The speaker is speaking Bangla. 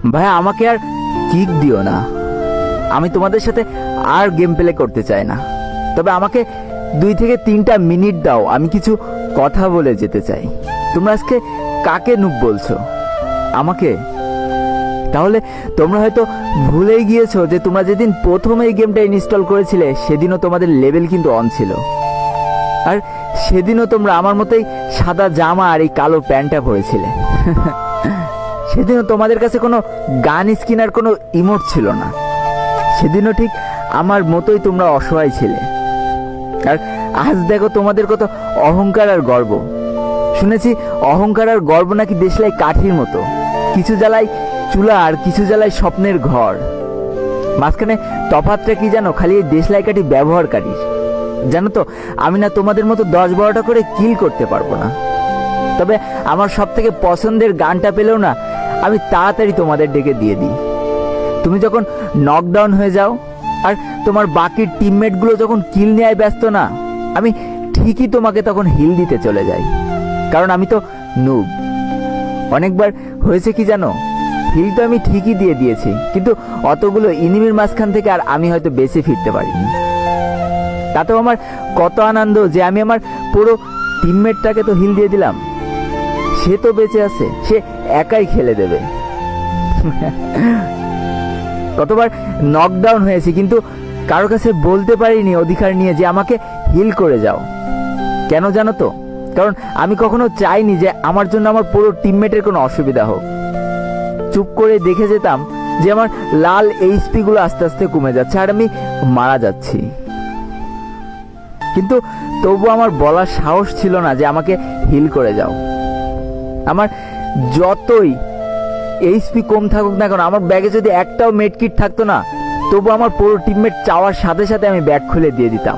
ভাইয়া আমাকে আর কিক দিও না, আমি তোমাদের সাথে আর গেম প্লে করতে চাই না। তবে আমাকে 2 থেকে 3টা মিনিট দাও, আমি কিছু কথা বলে যেতে চাই। তোমরা আজকে কাকে নুব বলছো? আমাকে? তাহলে তোমরা হয়তো ভুলেই গিয়েছো যে তোমরা যেদিন প্রথম এই গেমটা ইনস্টল করেছিলে সেদিনও তোমাদের লেভেল কিন্তু অন ছিল, আর সেদিনও তোমরা আমার মতোই সাদা জামা আর এই কালো প্যান্টটা পরেছিলে। সেদিনও তোমাদের কাছে কোনো গান স্কিন আর কোনো ইমোট ছিল না। সেদিনও ঠিক আমার মতোই তোমরা অসহায় ছিলে। আর আজ দেখো তোমাদের কত অহংকার আর গর্ব। শুনেছি অহংকার আর গর্ব নাকি দেশলাই কাঠির মতো, কিছু জ্বালায় চুলা আর কিছু জ্বালায় স্বপ্নের ঘর। মাঝখানে তফাৎটা কি জানো? খালি এই দেশলাই কাঠি ব্যবহারকারী। জানো তো আমি না তোমাদের মতো 10-12টা করে কিল করতে পারবো না। তবে আমার সব থেকে পছন্দের গানটা পেলেও না আমি তাড়াতাড়ি তোমাদের ডেকে দিয়ে দিই। তুমি যখন নকডাউন হয়ে যাও আর তোমার বাকি টিমমেটগুলো যখন কিল নেয় ব্যস্ত না, আমি ঠিকই তোমাকে তখন হিল দিতে চলে যাই, কারণ আমি তো নুব। অনেকবার হয়েছে কি জানো, হিল তো আমি ঠিকই দিয়ে দিয়েছি, কিন্তু অতগুলো ইনিমির মাঝখান থেকে আর আমি হয়তো বেঁচে ফিরতে পারিনি। তাতেও আমার কত আনন্দ যে আমি আমার পুরো টিমমেটটাকে তো হিল দিয়ে দিলাম, সে তো বেঁচে আছে, সে একাই খেলে দেবে। কতবার নকডাউন হয়েছি কিন্তু কারো কাছে বলতে পারিনি অধিকার নিয়ে যে আমাকে হিল করে যাও। কেন জানো তো? কারণ আমি কখনো চাইনি যে আমার জন্য আমার পুরো টিমমেটের কোনো অসুবিধা হোক। চুপ করে দেখে যেতাম যে আমার লাল এইচপি গুলো আস্তে আস্তে কমে যাচ্ছে আর আমি মারা যাচ্ছি, কিন্তু তবু আমার বলার সাহস ছিল না যে আমাকে হিল করে যাও। আমার যতই এইচপি কম থাকুক না কেন, আমার ব্যাগে যদি একটাও মেডকিট থাকতো না, তবু আমার পুরো টিমমেট চাওয়ার সাথে সাথে আমি ব্যাগ খুলে দিয়ে দিতাম।